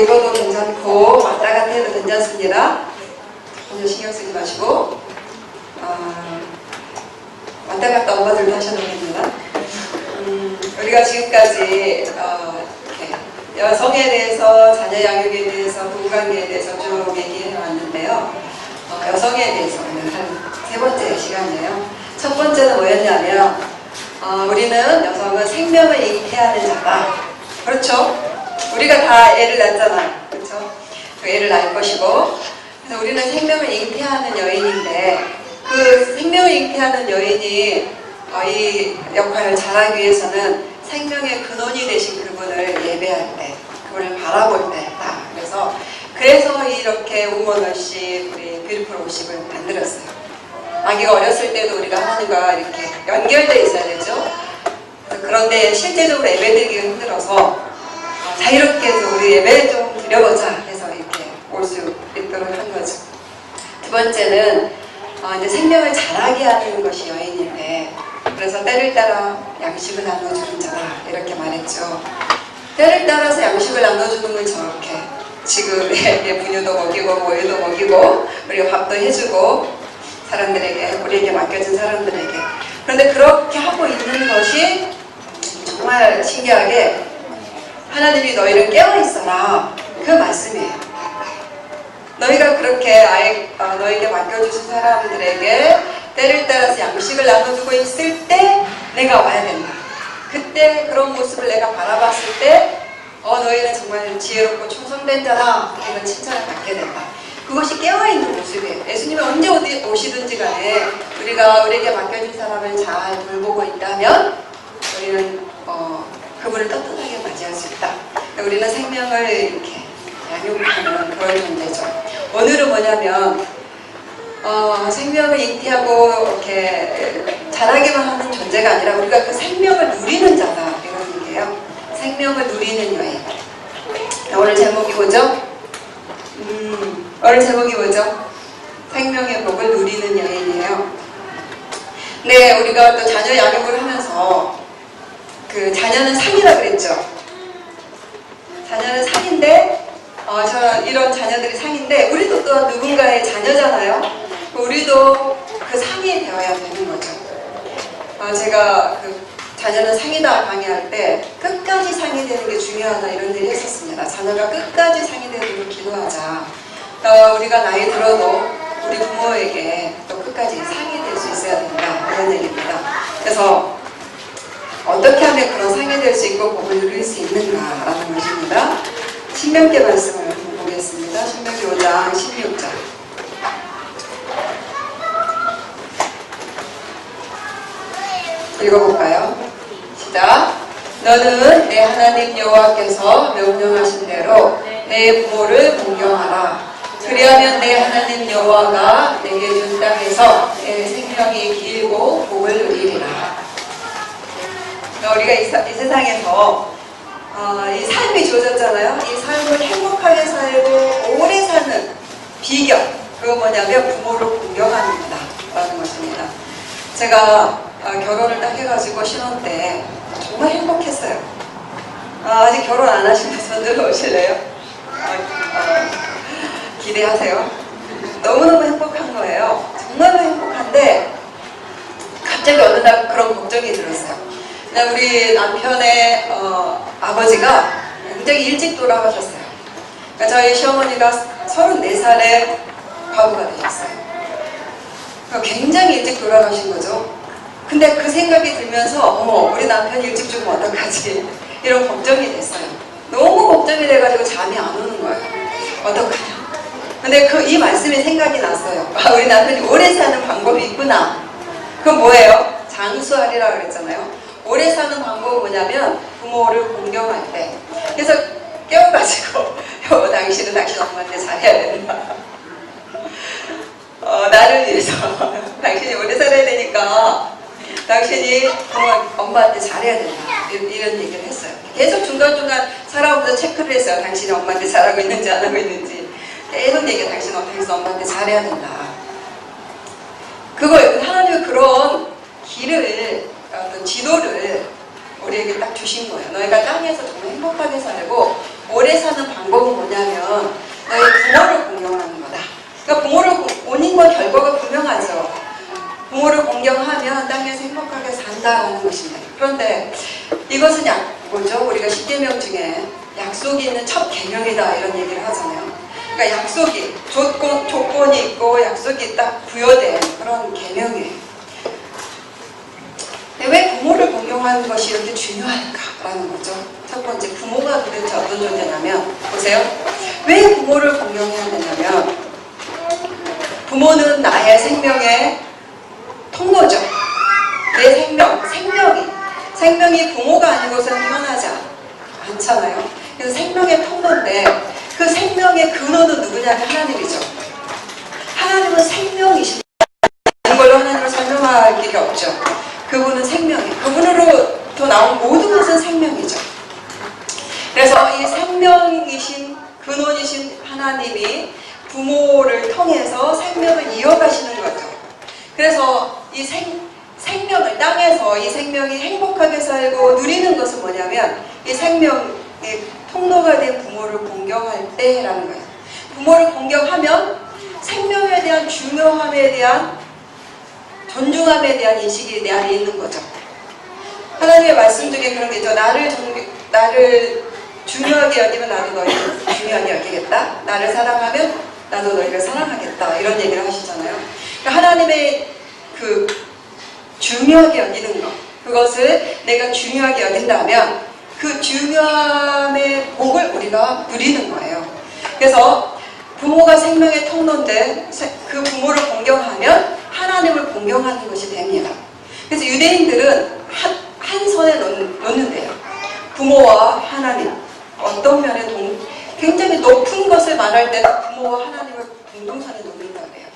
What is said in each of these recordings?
입어도 괜찮고 왔다 갔다 해도 괜찮습니다. 전혀 신경 쓰지 마시고 왔다 갔다 엄마들도 하셔도 됩니다. 우리가 지금까지 여성에 대해서, 자녀 양육에 대해서, 부부관계에 대해서 쭉 얘기해 왔는데요. 여성에 대해서 오늘 한 3번째 시간이에요. 첫 번째는 뭐였냐면 우리는 여성은 생명을 잉태해야 하는 자다. 그렇죠? 우리가 다 애를 낳잖아요. 그렇죠? 애를 낳을 것이고, 그래서 우리는 생명을 잉태하는 여인인데, 그 생명을 잉태하는 여인이 이 역할을 잘하기 위해서는 생명의 근원이 되신 그분을 예배할 때, 그분을 바라볼 때다. 그래서 이렇게 우먼월십, 우리 뷰티풀 월십을 만들었어요. 아기가 어렸을 때도 우리가 하나님과 이렇게 연결되어 있어야 되죠. 그런데 실제적으로 예배드리기가 힘들어서 자유롭게 해서 우리 예배 좀 드려보자 해서 이렇게 올 수 있도록 한 거죠. 두 번째는 이제 생명을 자라게 하는 것이 여인인데, 그래서 때를 따라 양식을 나눠주는 자다 이렇게 말했죠. 때를 따라서 양식을 나눠주는 건 저렇게 지금 분유도 먹이고 모유도 먹이고 우리가 밥도 해주고 사람들에게, 우리에게 맡겨진 사람들에게. 그런데 그렇게 하고 있는 것이 정말 신기하게 하나님이 너희를 깨어있어라 그 말씀이에요. 너희가 그렇게 너에게 맡겨주신 사람들에게 때를 따라서 양식을 나눠주고 있을 때 내가 와야 된다. 그때 그런 모습을 내가 바라봤을 때 너희는 정말 지혜롭고 충성된 자다. 이런 칭찬을 받게 된다. 그것이 깨어있는 모습이에요. 예수님이 언제 오시든지 간에 우리가 우리에게 맡겨진 사람을 잘 돌보고 있다면 우리는 그분을 떳떳하게 맞이할 수 있다. 우리는 생명을 이렇게 양육하는 그런 존재죠. 오늘은 뭐냐면 생명을 잉태하고 이렇게 자라기만 하는 존재가 아니라 우리가 그 생명을 누리는 자다 이런 얘기예요. 생명을 누리는 여인. 오늘 제목이 뭐죠? 오늘 제목이 뭐죠? 생명의 복을 누리는 여인이에요. 네, 우리가 또 자녀 양육을 하면서 그 자녀는 상이라 그랬죠. 자녀는 상인데 이런 자녀들이 상인데 우리도 또 누군가의 자녀잖아요. 우리도 그 상이 되어야 되는 거죠. 제가 그 자녀는 상이다 강의할 때 끝까지 상이 되는 게 중요하다 이런 얘기 했었습니다. 자녀가 끝까지 상이 되도록 기도하자. 우리가 나이 들어도 우리 부모에게 또 끝까지 상이 될 수 있어야 된다 이런 얘기입니다. 그래서 어떻게 하면 그런 상이 될 수 있고 복을 누릴 수 있는가라는 것입니다. 신명기 말씀을 보겠습니다. 신명기 5장 16절. 읽어볼까요? 시작. 너는 내 하나님 여호와께서 명령하신 대로 내 부모를 공경하라. 그리하면 내 하나님 여호와가 내게 준 땅에서 내 생명이 길고 복을 누리리라. 우리가 이 세상에서 이 삶이 주어졌잖아요. 이 삶을 행복하게 살고 오래 사는 비결, 그거 뭐냐면 부모를 공경하는 거다 라는 것입니다. 제가 결혼을 딱 해가지고 신혼 때 정말 행복했어요. 아직 결혼 안 하신 분들 오실래요? 기대하세요. 너무너무 행복한 거예요. 정말로 행복한데 갑자기 어느 날 그런 걱정이 들었어요. 우리 남편의 아버지가 굉장히 일찍 돌아가셨어요. 그러니까 저희 시어머니가 34살에 과부가 되셨어요. 굉장히 일찍 돌아가신 거죠. 근데 그 생각이 들면서 어머, 우리 남편이 일찍 죽으면 어떡하지? 이런 걱정이 됐어요. 너무 걱정이 돼가지고 잠이 안 오는 거예요. 어떡하냐? 근데 이 말씀이 생각이 났어요. 우리 남편이 오래 사는 방법이 있구나. 그건 뭐예요? 장수하리라 그랬잖아요. 오래 사는 방법은 뭐냐면 부모를 공경할 때. 그래서 깨워가지고 당신은 당신 엄마한테 잘해야 된다. 나를 위해서 당신이 오래 살아야 되니까 당신이 엄마한테 잘해야 된다. 이런 얘기를 했어요. 계속 중간중간 살아오면서 체크를 했어요. 당신이 엄마한테 잘하고 있는지 안 하고 있는지. 계속 얘기해. 당신은 엄마한테 잘해야 된다. 그거예요. 하나님은 그런 길을, 어떤 지도를 우리에게 딱 주신 거예요. 너희가 땅에서 정말 행복하게 살고 오래 사는 방법은 뭐냐면 너의 부모를 공경하는 거다. 그러니까 부모를 원인과 결과가 분명하죠. 부모를 공경하면 땅에서 행복하게 산다라는 것입니다. 그런데 이것은 뭐죠? 우리가 10계명 중에 약속이 있는 첫 계명이다 이런 얘기를 하잖아요. 그러니까 약속이 조건이 있고 약속이 딱 부여된 그런 계명이에요. 근데 왜 부모를 공경하는 것이 이렇게 중요할까라는 거죠. 첫 번째, 부모가 도대체 어떤 존재냐면, 보세요. 왜 부모를 공경해야 되냐면, 부모는 나의 생명의 통로죠. 내 생명이 부모가 아니고서는 태어나지 않잖아요. 그래서 생명의 통로인데, 그 생명의 근원은 누구냐면 하나님이죠. 하나님은 생명이십니다. 이걸로 하나님을 설명할 길이 없죠. 그분은 생명이에요. 그분으로부터 나온 모든 것은 생명이죠. 그래서 이 생명이신 근원이신 하나님이 부모를 통해서 생명을 이어가시는 거죠. 그래서 이 생명을 땅에서 이 생명이 행복하게 살고 누리는 것은 뭐냐면 이 생명의 통로가 된 부모를 공경할 때라는 거예요. 부모를 공경하면 생명에 대한 중요함에 대한 존중함에 대한 인식이 내 안에 있는 거죠. 하나님의 말씀 중에 그런 게 있죠. 나를 중요하게 여기면 나도 너희를 중요하게 여기겠다. 나를 사랑하면 나도 너희를 사랑하겠다. 이런 얘기를 하시잖아요. 그러니까 하나님의 그 중요하게 여기는 것, 그것을 내가 중요하게 여긴다면 그 중요함의 복을 우리가 누리는 거예요. 그래서 부모가 생명의 통로인데 그 부모를 공경하면 하나님을 공경하는 것이 됩니다. 그래서 유대인들은 한 선에 놓는데요. 부모와 하나님, 어떤 면에 굉장히 높은 것을 말할 때는 부모와 하나님을 공동선에 놓는다고 해요.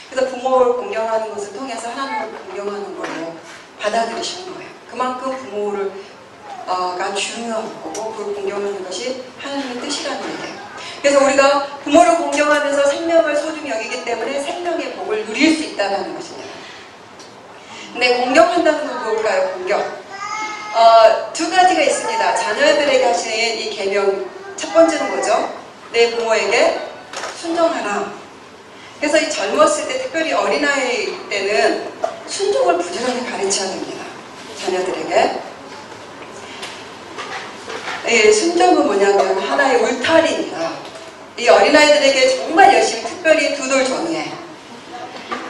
그래서 부모를 공경하는 것을 통해서 하나님을 공경하는 걸로 받아들이시는 거예요. 그만큼 부모가 중요한 거고 그걸 공경하는 것이 하나님의 뜻이라는 얘기예요. 그래서 우리가 부모를 공경하면서 생명을 소중히 여기기 때문에 생명의 복을 누릴 수 있다는 것입니다. 근데 공경한다는 건 뭘까요? 공경. 두 가지가 있습니다. 자녀들에게 하시는 이 계명, 첫 번째는 뭐죠? 내 부모에게 순종하라. 그래서 이 젊었을 때, 특별히 어린아이 때는 순종을 부지런히 가르쳐야 됩니다. 자녀들에게. 이 순종은 뭐냐면 하나의 울타리입니다. 이 어린아이들에게 정말 열심히, 특별히 두 돌 전후에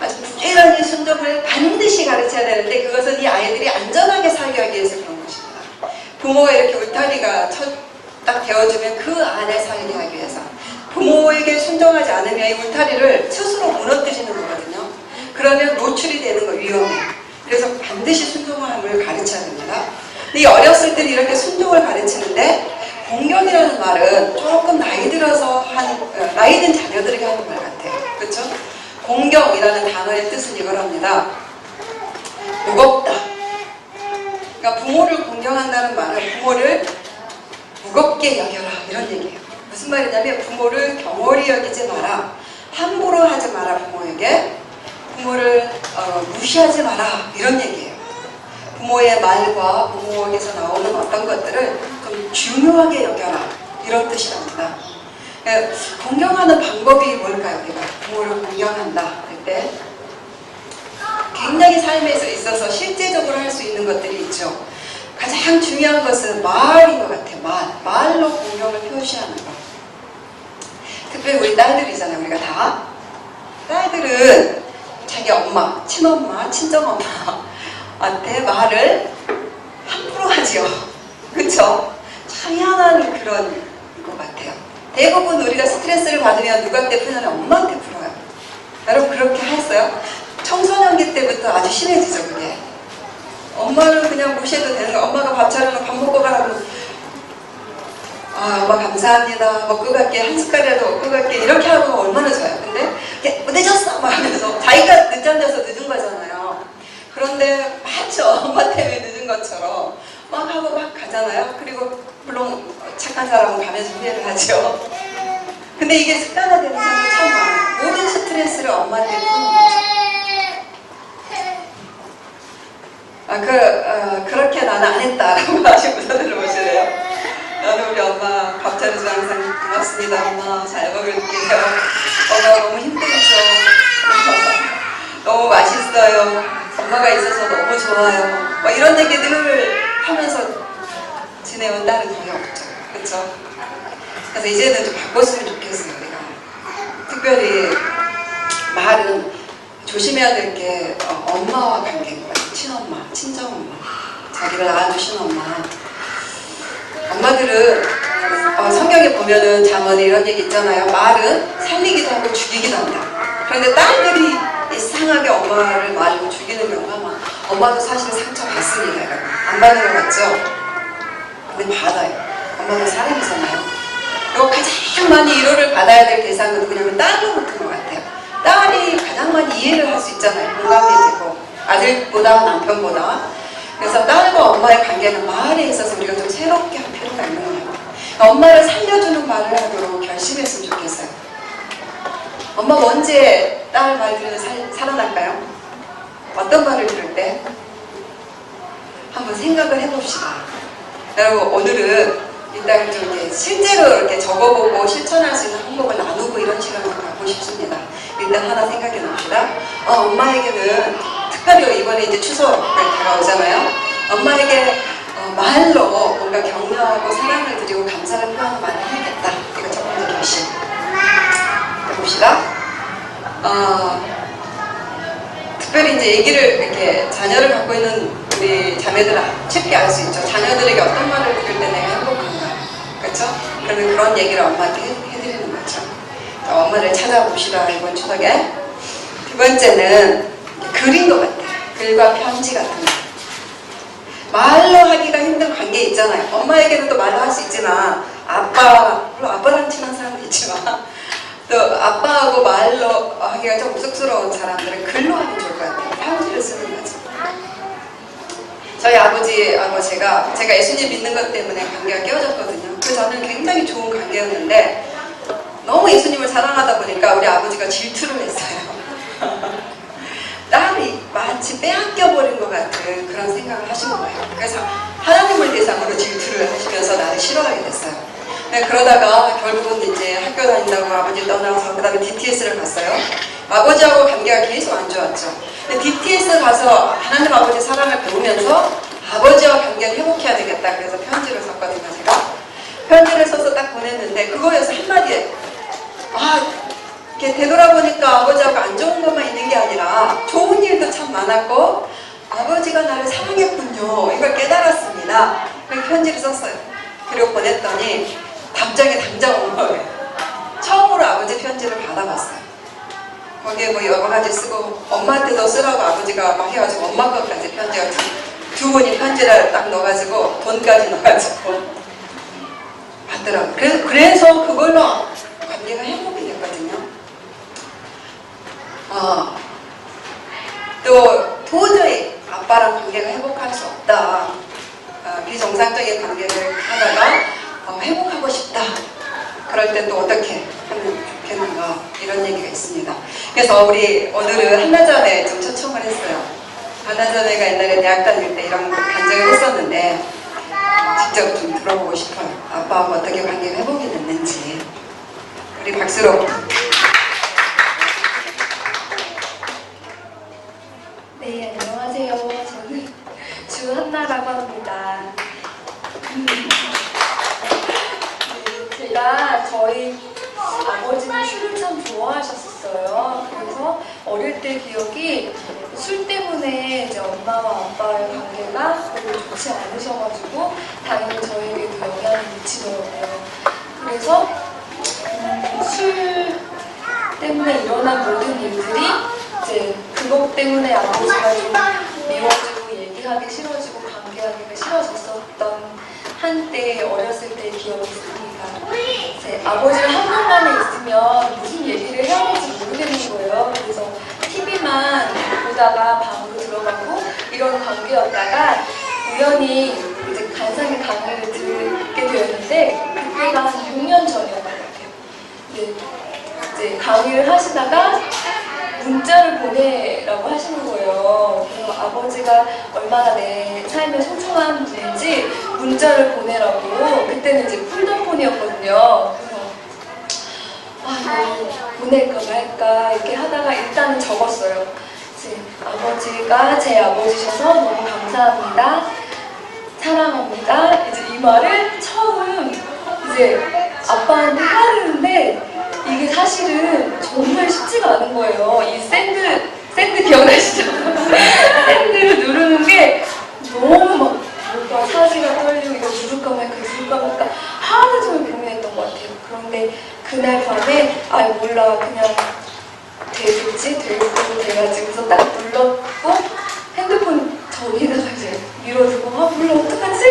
아주 부지런히 순종을 반드시 가르쳐야 되는데, 그것은 이 아이들이 안전하게 살게 하기 위해서 그런 것입니다. 부모가 이렇게 울타리가 딱 되어주면 그 안에 살게 하기 위해서. 부모에게 순종하지 않으면 이 울타리를 스스로 무너뜨리는 거거든요. 그러면 노출이 되는 거 위험해요. 그래서 반드시 순종함을 가르쳐야 됩니다. 근데 이 어렸을 때는 이렇게 순종을 가르치는데, 공경이라는 말은 조금 나이 들어서 나이 든 자녀들에게 하는 말 같아요. 그렇죠? 공경이라는 단어의 뜻은 이거랍니다. 무겁다. 그러니까 부모를 공경한다는 말은 부모를 무겁게 여겨라, 이런 얘기예요. 무슨 말이냐면 부모를 경홀히 여기지 마라, 함부로 하지 마라, 부모에게 부모를 무시하지 마라, 이런 얘기예요. 부모의 말과 부모에게서 나오는 어떤 것들을 좀 중요하게 여겨라, 이런 뜻이랍니다. 공경하는 방법이 뭘까요? 우리가 부모를 공경한다 할 때 굉장히 삶에 있어서 실제적으로 할 수 있는 것들이 있죠. 가장 중요한 것은 말인 것 같아요. 말로 공경을 표시하는 것. 특별히 우리 딸들이잖아요. 우리가 다 딸들은 자기 엄마, 친엄마, 친정엄마한테 말을 함부로 하죠. 그쵸? 참 희한한 그런 것 같아요. 대부분 우리가 스트레스를 받으면 누구한테 푸냐면 엄마한테 풀어요. 여러분 그렇게 했어요? 청소년기 때부터 아주 심해지죠, 그게. 엄마를 그냥 무시해도 되는 거야. 엄마가 밥 차려놓고 밥 먹고 가라고. 엄마 감사합니다. 먹고 갈게. 한 숟갈이라도 먹고 갈게. 이렇게 하고 얼마나 좋아요. 근데 늦었어! 막 하면서 자기가 늦잠 자서 늦은 거잖아요. 그런데 맞죠. 엄마 때문에 늦은 것처럼 막 하고 막 가잖아요. 그리고 물론 착한 사람은 가면서 후회를 하죠. 근데 이게 습관화되는 사람이 참 많아요. 모든 스트레스를 엄마한테 푸는 거죠. 그렇게 나는 안 했다라고 하신 분들을 보시래요. 나는 우리 엄마 밥 차려주면 항상 고맙습니다. 엄마 잘 먹을게요. 엄마 너무 힘들죠. 너무 맛있어요. 엄마가 있어서 너무 좋아요. 뭐 이런 얘기들을 하면서 지내온 딸은 거의 없죠. 그렇죠? 그래서 이제는 좀 바꿨으면 좋겠어요. 우리가 특별히 말은 조심해야 될 게 엄마와 관계인 것 같아요. 친엄마, 친정엄마, 자기를 낳아주신 엄마. 엄마들은 성경에 보면은 잠언에 이런 얘기 있잖아요. 말은 살리기도 하고 죽이기도 한다. 그런데 딸들이 이상하게 엄마를 말로 죽이는 경우가 많아. 엄마도 사실 상처받습니다. 안 받는 것 같죠? 근데 받아요. 엄마도 사람이잖아요. 그리고 가장 많이 위로를 받아야 될 대상은 누구냐면 딸로부터인 것 같아요. 딸이 가장 많이 이해를 할 수 있잖아요. 공감이 되고 아들보다 남편보다. 그래서 딸과 엄마의 관계는 말에 있어서 우리가 좀 새롭게 할 필요가 있는 거예요. 엄마를 살려주는 말을 하도록 결심했으면 좋겠어요. 엄마가 언제 딸 말 들으면 살아날까요? 어떤 말을 들을 때? 한번 생각을 해봅시다. 여러분 오늘은 일단 좀 이렇게 실제로 이렇게 적어보고 실천할 수 있는 항목을 나누고 이런 시간을 갖고 싶습니다. 일단 하나 생각해 봅시다. 엄마에게는 특별히 이번에 이제 추석이 다가오잖아요. 엄마에게 말로 뭔가 격려하고 사랑을 드리고 감사를 표하는 말을 해야겠다. 이거 첫 번째 결심. 해봅시다. 특별히 이제 얘기를 이렇게 자녀를 갖고 있는 우리 자매들은 쉽게 알 수 있죠. 자녀들에게 어떤 말을 들을 때 내가 행복한가. 그렇죠? 그러면 그런 얘기를 엄마한테 해드리는 거죠. 엄마를 찾아봅시다. 이번 추석에. 두 번째는 글인 것 같아요. 글과 편지 같은 거. 말로 하기가 힘든 관계 있잖아요. 엄마에게는 또 말로 할 수 있지만 물론 아빠랑 친한 사람도 있지만 또 아빠하고 말로 하기가 좀 쑥스러운 사람들은 글로 하면 좋을 것 같아요. 편지를 쓰는 거죠. 저희 아버지하고 제가 예수님 믿는 것 때문에 관계가 깨어졌거든요. 그 저는 굉장히 좋은 관계였는데 너무 예수님을 사랑하다 보니까 우리 아버지가 질투를 했어요. 딸이 마치 빼앗겨버린 것 같은 그런 생각을 하신 거예요. 그래서 하나님을 대상으로 질투를 하시면서 나를 싫어하게 됐어요. 그러다가 결국은 이제 학교 다닌다고 아버지 떠나서 그 다음에 DTS를 갔어요. 아버지하고 관계가 계속 안 좋았죠. 근데 DTS 가서 하나님 아버지 사랑을 배우면서 아버지와 관계를 회복해야 되겠다. 그래서 편지를 썼거든요. 제가 편지를 써서 딱 보냈는데 그거에서 한마디에 이렇게 되돌아보니까 아버지하고 안 좋은 것만 있는 게 아니라 좋은 일도 참 많았고 아버지가 나를 사랑했군요. 이걸 깨달았습니다. 그래서 편지를 썼어요. 그리고 보냈더니 답장이 당장 온 거예요. 처음으로 아버지 편지를 받아봤어요. 거기에 뭐 여러 가지 쓰고 엄마한테도 쓰라고 아버지가 막 해가지고 엄마 것까지 편지가 두 분이 편지를 딱 넣어가지고 돈까지 넣어가지고 받더라고요. 그래서 그걸로 관계가 회복이 됐거든요. 또 도저히 아빠랑 관계가 회복할 수 없다. 비정상적인 관계를 하다가 회복하고 싶다. 그럴 때 또 어떻게 하면 좋겠는가 이런 얘기가 있습니다. 그래서 우리 오늘은 한나자매 좀 초청을 했어요. 한나자매가 옛날에 대학 다닐 때 이런 간증을 했었는데 직접 좀 들어보고 싶어요. 아빠하고 어떻게 관계가 회복이 됐는지. 우리 박수로. 네, 안녕하세요. 저는 주한나라고 합니다. 제가 저희 아버지는 술을 참 좋아하셨어요. 그래서 어릴 때 기억이 술 때문에 이제 엄마와 아빠의 관계가 별로 좋지 않으셔가지고 당연히 저에게도 영향을 미치더라고요. 그래서 술 때문에 일어난 모든 일들이 이제 그것 때문에 아버지가 좀 미워지고 얘기하기 싫어지고 관계하기가 싫어졌었던 한때 어렸을 때의 기억이 있습니다. 이제 아버지를 한국만에 있으면 무슨 얘기를 해야 할지 모르겠는 거예요. 그래서 TV만 보다가 방으로 들어가고 이런 관계였다가 우연히 이제 간상의 강의를 듣게 되었는데 그때가 한 6년 전이었던 것 같아요. 네, 이제 강의를 하시다가 문자를 보내라고 하시는 거예요. 그래서 아버지가 얼마나 내 삶에 소중한 분인지 문자를 보내라고. 그때는 이제 폴더폰이었거든요. 보낼까 말까 이렇게 하다가 일단은 적었어요. 이제 아버지가 제 아버지셔서 너무 감사합니다. 사랑합니다. 이제 이 말을 처음 이제 아빠한테 하는데 이게 사실은 정말 쉽지가 않은 거예요. 이 샌드 기억나시죠? 샌드를 누르는 게 너무 막 뭔가 사지가 떨리고 이거 누를까 말까 하루 종일 고민했던 것 같아요. 그런데 그날 밤에 아 몰라 그냥 되겠지 되고 돼가지고서 딱 눌렀고 핸드폰 저기다가 이제 밀어두고 아 몰라 어떡하지?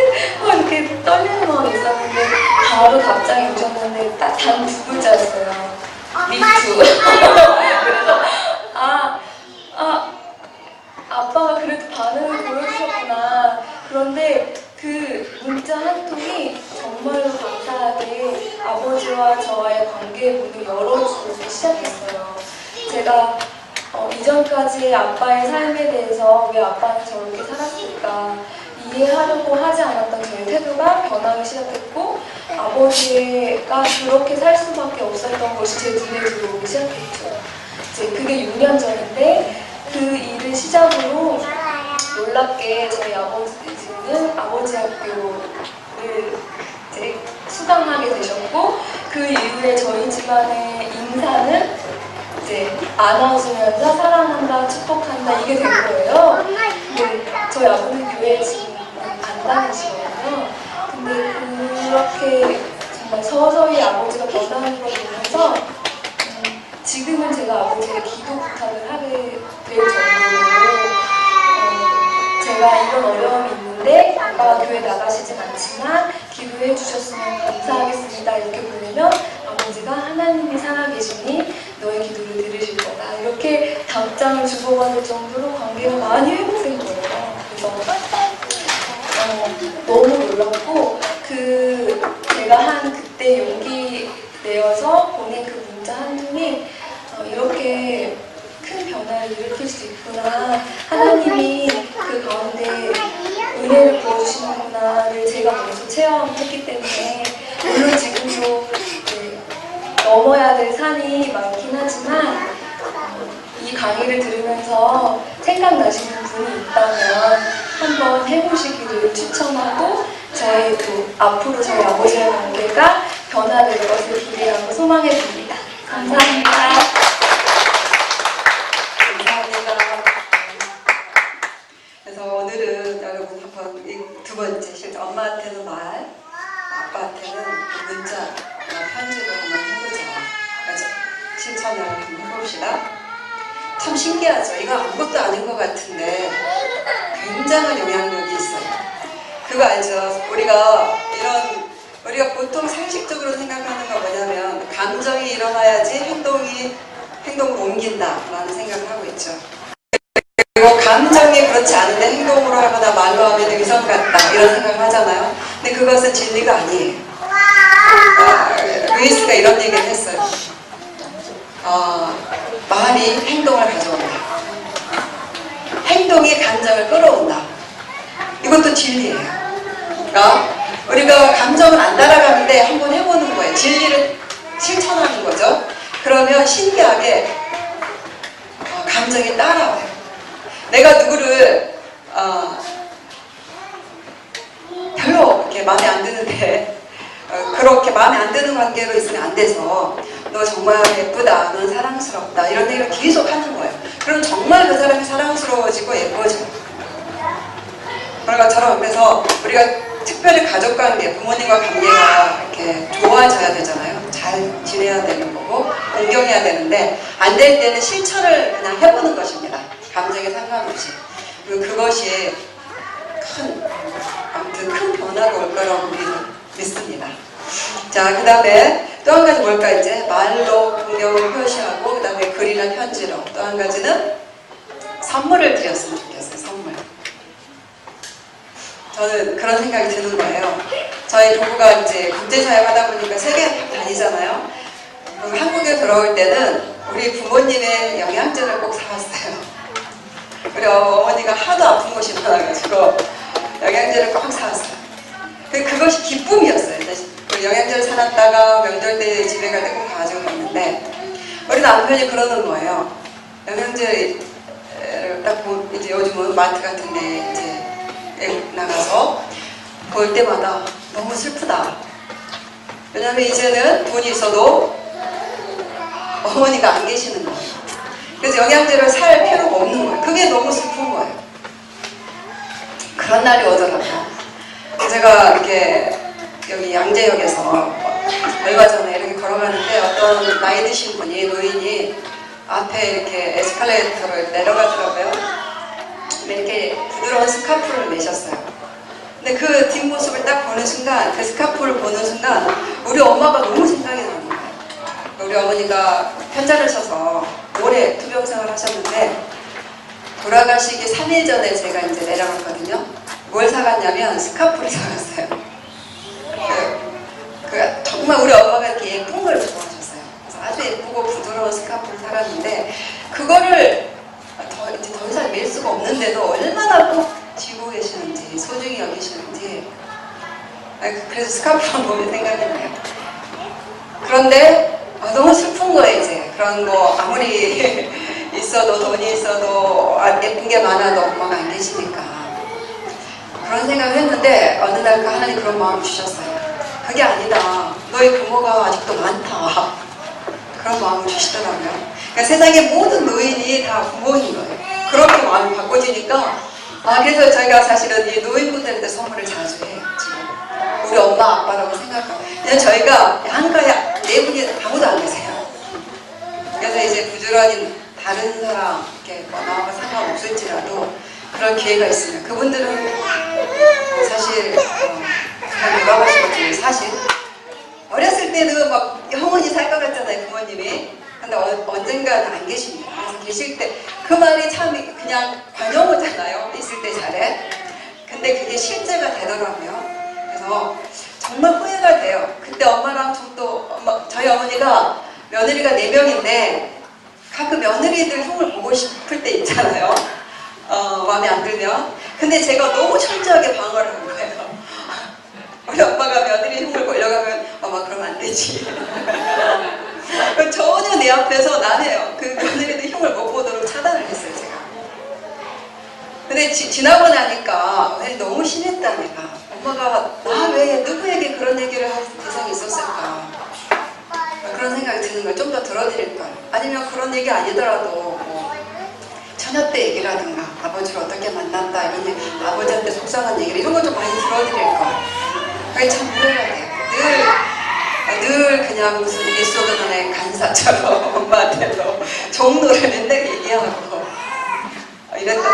막 이렇게 떨리는 마음이 있었는데 바로 답장이 오셨는데 딱 단 2글자였어요. 미투. 그래서 아빠가 그래도 반응을 보여주셨구나. 그런데 그 문자 한 통이 정말로 감사하게 아버지와 저와의 관계의 문을 열어주기 시작했어요. 제가 이전까지 아빠의 삶에 대해서 왜 아빠는 저렇게 살았을까 이해하려고 하지 않았던 저의 태도가 변하기 시작했고 아버지가 그렇게 살 수밖에 없었던 것이 제 눈에 들어오기 시작했죠. 이제 그게 6년 전인데 그 일을 시작으로 놀랍게 저희 아버지는 아버지 학교를 이제 수강하게 되셨고 그 이후에 저희 집안의 인사는 이제 안아주면서 사랑한다, 축복한다 이게 된 거예요. 근데 저희 아버는 교회 지금 안 다니시거든요. 근데 그렇게 정말 서서히 아버지가 변하는 걸 보면서 지금은 제가 아버지의 기도 부탁을 하게 될 정도로 제가 이런 어려움이 있는데 아빠가 교회 나가시진 않지만 기도해 주셨으면 감사하겠습니다. 이렇게 보내면 아버지가 하나님이 살아계시니 너의 기도를 들으실 거다. 이렇게 답장을 주고받을 정도로 관계가 많이 회복된 거예요. 그래서 너무 놀랐고 제가 한 그때 용기 내어서 보낸 그 문자 한 통이 이렇게 큰 변화를 일으킬 수 있구나. 하나님이 그 가운데 은혜를 부어주시는구나를 제가 먼저 체험했기 때문에 물론 지금도 넘어야 될 산이 많긴 하지만 이 강의를 들으면서 생각나시는 분이 있다면 한번 해보시기를 추천하고 저희 또 앞으로 저희 아버지의 관계가 변화될 것을 기대하고 소망해 봅니다. 감사합니다. 그래서 오늘은 여러분 한번 이 두 번째 실제 엄마한테는 말, 아빠한테는 문자, 편지를 한번 해보자. 그래서 실천을 한번 해봅시다. 참 신기하죠. 이거 아무것도 아닌 것 같은데 굉장한 영향력이 있어요. 그거 알죠? 우리가 보통 상식적으로 생각하는 거 뭐냐면 감정이 일어나야지 행동을 옮긴다라는 생각을 하고 있죠. 그리고 감정이 그렇지 않은데 행동으로 하거나 말로 하면 의성 같다 이런 생각을 하잖아요. 근데 그것은 진리가 아니에요. 루이스가 이런 얘기를 했어요. 말이 행동을 가져온다. 행동이 감정을 끌어온다. 이것도 진리예요. 그러니까 우리가 감정을 안 따라가는데 한번 해보는 거예요. 진리를 실천하는 거죠. 그러면 신기하게 감정이 따라와요. 내가 누구를 별로 이렇게 마음에 안 드는데 그렇게 마음에 안 드는 관계로 있으면 안 돼서 너 정말 예쁘다, 넌 사랑스럽다 이런 얘기를 계속 하는 거예요. 그럼 정말 그 사람이 사랑스러워지고 예뻐져요. 그런 것처럼 그래서 우리가 특별히 가족관계, 부모님과 관계가 이렇게 좋아져야 되잖아요. 잘 지내야 되는 거고 공경해야 되는데 안 될 때는 실천을 그냥 해보는 것입니다. 감정에 상관없이. 그리고 그것이 아무튼 큰 변화가 올 거라고 믿습니다. 자, 그 다음에 또 한 가지 뭘까 이제 말로 공경을 표시하고 그 다음에 글이나 편지로 또 한 가지는 선물을 드렸으면 좋겠어요. 선물. 저는 그런 생각이 드는 거예요. 저희 부부가 이제 국제사역 하다 보니까 세계 다니잖아요. 한국에 돌아올 때는 우리 부모님의 영양제를 꼭 사왔어요. 우리 어머니가 하도 아픈 곳이 많아가지고 영양제를 꼭 사왔어요. 그것이 기쁨이었어요. 영양제를 사놨다가 명절 때 집에 갈 때 꼭 가지고 갔는데 우리 남편이 그러는 거예요. 영양제를 딱 이제 요즘은 마트 같은데 이제 나가서 볼 때마다 너무 슬프다. 왜냐면 이제는 돈이 있어도 어머니가 안 계시는 거예요. 그래서 영양제를 살 필요가 없는 거예요. 그게 너무 슬픈 거예요. 그런 날이 오더라고요. 제가 이렇게 여기 양재역에서 얼마 전에 이렇게 걸어가는데 어떤 나이 드신 분이, 노인이 앞에 이렇게 에스컬레이터를 내려가더라고요. 이렇게 부드러운 스카프를 매셨어요. 근데 그 뒷모습을 딱 보는 순간, 그 스카프를 보는 순간 우리 엄마가 너무 생각이 나는 거예요. 우리 어머니가 편찮을 쳐서 오래 투병생활 하셨는데 돌아가시기 3일 전에 제가 이제 내려갔거든요. 뭘 사갔냐면 스카프를 사갔어요. 정말 우리 엄마가 이렇게 예쁜 걸 좋아하셨어요. 그래서 아주 예쁘고 부드러운 스카프를 사갔는데 그거를 더 이상 밀 수가 없는데도 얼마나 꼭 쥐고 계시는지, 소중히 여기시는지. 그래서 스카프만 보면 생각이 나요. 그런데 너무 슬픈 거예요. 이제 그런 거 아무리 있어도, 돈이 있어도, 예쁜 게 많아도 엄마가 안 계시니까 그런 생각을 했는데 어느 날 하나님 그런 마음을 주셨어요. 그게 아니다. 너희 부모가 아직도 많다. 그런 마음을 주시더라고요. 그러니까 세상의 모든 노인이 다 부모인 거예요. 그렇게 마음이 바꿔지니까 그래서 저희가 사실은 이 노인분들한테 선물을 자주 해요. 지금 우리 엄마 아빠라고 생각하고. 그냥 저희가 한가에 네 분이 아무도 안 계세요. 그래서 이제 부지런히 다른 사람 이렇게 나와 상관없을지라도 그런 기회가 있으면 그분들은 사실 그냥 돌아가시거든요. 사실 어렸을 때는 막 영원히 살 것 같잖아요, 부모님이. 근데 언젠가는 안 계십니다. 그래서 계실 때 그 말이 참 그냥 관용어잖아요. 있을 때 잘해. 근데 그게 실제가 되더라고요. 그래서 정말 후회가 돼요. 그때 엄마랑 저희 어머니가 며느리가 4명인데 가끔 며느리들 흉을 보고 싶을 때 있잖아요. 마음에 안 들면. 근데 제가 너무 철저하게 방어를 한 거예요. 우리 엄마가 며느리 흉을 보려고 하면 엄마 그러면 안 되지. 전혀 내 앞에서 나네요. 그 며느리들 흉을 못 보도록 차단을 했어요, 제가. 근데 지나고 나니까 너무 심했다, 내가. 엄마가 나 왜 누구에게 그런 얘기를 할 대상이 있었을까. 그런 생각이 드는 거예요. 좀 더 들어드릴까. 아니면 그런 얘기 아니더라도 뭐 처녀 때 얘기라든가 아버지를 어떻게 만났다 이런 얘기, 아버지한테 속상한 얘기를 이런 거 좀 많이 들어드릴까. 그게 참 후회가 돼요. 늘 그냥 무슨 일소드문의 간사처럼 엄마한테도 종로를 맨날 얘기하고 이랬던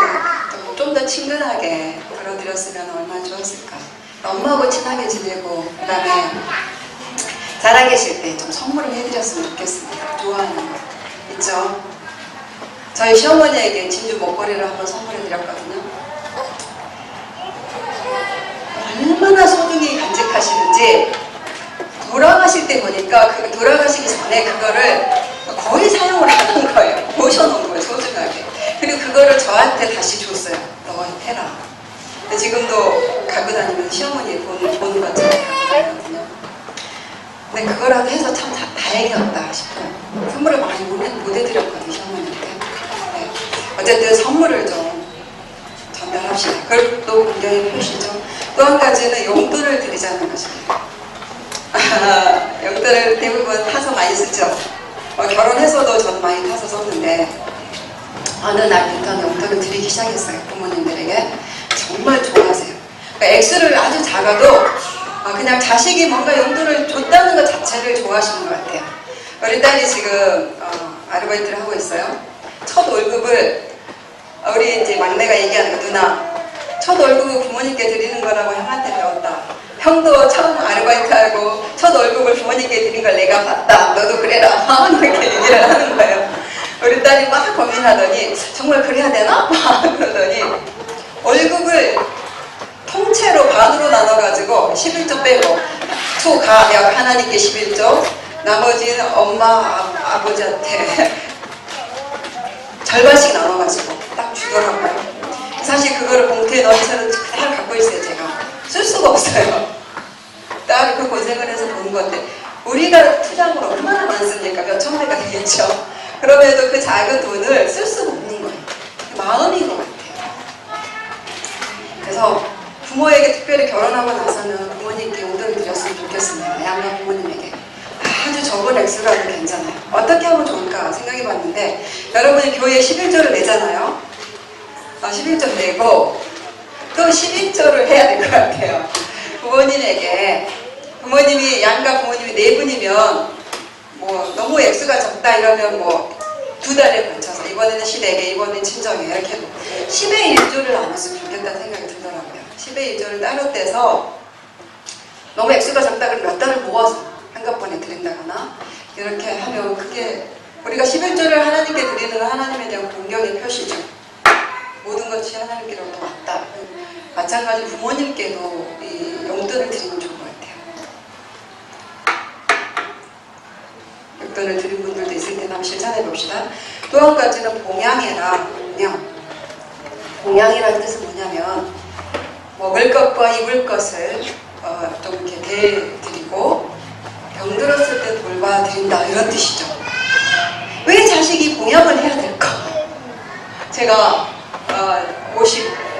좀 더 친근하게 들어드렸으면 얼마나 좋았을까. 엄마하고 친하게 지내고 그 다음에 살아계실 때 좀 선물을 해드렸으면 좋겠습니다. 좋아하는 거 있죠? 저희 시어머니에게 진주 목걸이를 한번 선물해드렸거든요. 얼마나 소중히 간직하시는지 돌아가실 때 보니까 돌아가시기 전에 그거를 거의 사용을 안 한 거예요. 모셔놓은 거예요, 소중하게. 그리고 그거를 저한테 다시 줬어요. 너 해라. 근데 지금도 갖고 다니면서 시어머니 보는 것처럼 갖고 다니거든요. 근데 그거라도 해서 참 다행이었다 싶어요. 선물을 많이 못 해드렸거든요, 시어머니한테. 네. 어쨌든 선물을 좀 전달합시다. 그걸 또 굉장히 표시죠. 또 한 가지는 용돈을 드리자는 것입니다. 용돈을 대부분 타서 많이 쓰죠. 결혼해서도 저는 많이 타서 썼는데 어느 날부터 용돈을 드리기 시작했어요. 부모님들에게. 정말 좋아하세요. 그러니까 액수를 아주 작아도 그냥 자식이 뭔가 용돈을 줬다는 것 자체를 좋아하시는 것 같아요. 우리 딸이 지금 아르바이트를 하고 있어요. 첫 월급을 우리 이제 막내가 얘기하는 거, 누나 첫 월급을 부모님께 드리는 거라고 형한테 배웠다. 형도 처음 아르바이트하고 첫 월급을 부모님께 드린 걸 내가 봤다. 너도 그래라. 이렇게 얘기를 하는 거예요. 우리 딸이 막 고민하더니 정말 그래야 되나? 그러더니 월급을 통째로 반으로 나눠가지고 11조 빼고 내가 하나님께 11조, 나머지는 엄마, 아버지한테 절반씩 나눠가지고 딱 주더라고요. 사실 그거를 봉투에 넣은 채로 그대로 갖고 있어요. 제가 쓸 수가 없어요. 딸이 그 고생을 해서 보는 건데 우리가 투자금을 얼마나 많습니까? 몇 천배가 되겠죠. 그럼에도 그 작은 돈을 쓸 수가 없는 거예요. 마음인 것 같아요. 그래서 부모에게 특별히 결혼하고 나서는 부모님께 용돈을 드렸으면 좋겠습니다. 양가 부모님에게. 아주 적은 액수라도 괜찮아요. 어떻게 하면 좋을까 생각해 봤는데, 여러분이 교회에 11조를 내잖아요. 11조 내고 또 12조를 해야 될 것 같아요. 부모님에게. 부모님이 양가 부모님이 4분이면 뭐 너무 액수가 적다 이러면 뭐 2달에 걸쳐서 이번에는 시댁에 이번에는 친정에 이렇게 10의 1조를 나눴으면 좋겠다는 생각이 들더라고요. 10의 1조를 따로 떼서 너무 액수가 적다 그러면 몇 달을 모아서 한꺼번에 드린다거나 이렇게 하면 그게 우리가 11조를 하나님께 드리는 하나님에 대한 공경의 표시죠. 모든 것이 하나님께로부터 왔다. 마찬가지로 부모님께도 이 용돈을 드리면 좋은 것 같아요. 용돈을 드린 분들도 있을 텐데 한번 실천해 봅시다. 또 한 가지는 봉양해라. 봉양이라는 뜻은 뭐냐면 먹을 것과 입을 것을 좀 이렇게 대드리고 병들었을 때 돌봐드린다 이런 뜻이죠. 왜 자식이 봉양을 해야 될까? 제가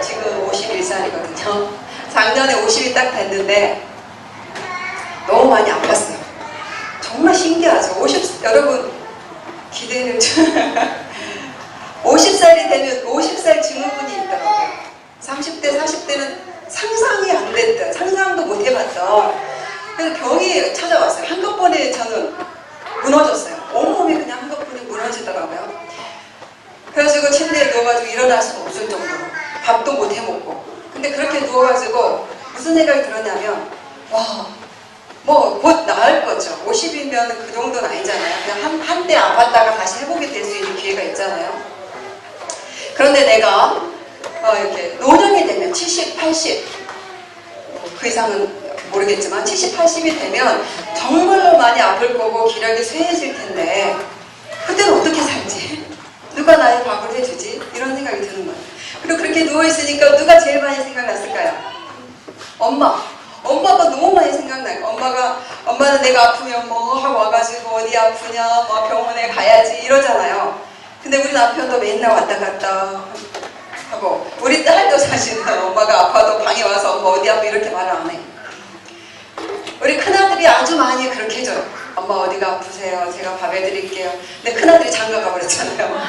지금 51살이거든요. 작년에 50이 딱 됐는데 너무 많이 아팠어요. 정말 신기하죠. 여러분 기대를 50살이 되면 50살 증후군이 있더라고요. 30대, 40대는 상상이 안 됐던, 상상도 못 해봤던 그래서 병이 찾아왔어요. 한꺼번에 저는 무너졌어요. 온몸이 그냥 한꺼번에 무너지더라고요. 그래가지고 침대에 누워가지고 일어날 수가 없을 정도로 밥도 못 해먹고. 근데 그렇게 누워가지고 무슨 생각이 들었냐면 뭐 곧 나을 거죠. 50이면 그 정도는 아니잖아요. 그냥 한때 아팠다가 다시 회복이 될 수 있는 기회가 있잖아요. 그런데 내가 이렇게 노년이 되면 70, 80, 그 이상은 모르겠지만 70, 80이 되면 정말로 많이 아플 거고 기력이 쇠해질 텐데 그때는 어떻게 살지? 누가 나의 밥을 해주지? 이런 생각이 드는 거예요. 그리고 그렇게 누워있으니까 누가 제일 많이 생각났을까요? 엄마가 너무 많이 생각나요. 엄마는 내가 아프면 뭐 하고 와가지고 어디 아프냐, 뭐 병원에 가야지 이러잖아요. 근데 우리 남편도 맨날 왔다 갔다 하고, 우리 딸도 사실은 엄마가 아파도 방에 와서 엄마 어디 아파 이렇게 말을 안 해요. 우리 큰아들이 아주 많이 그렇게 해줘요. 엄마 어디가 아프세요? 제가 밥 해드릴게요. 근데 큰아들이 장가 가버렸잖아요.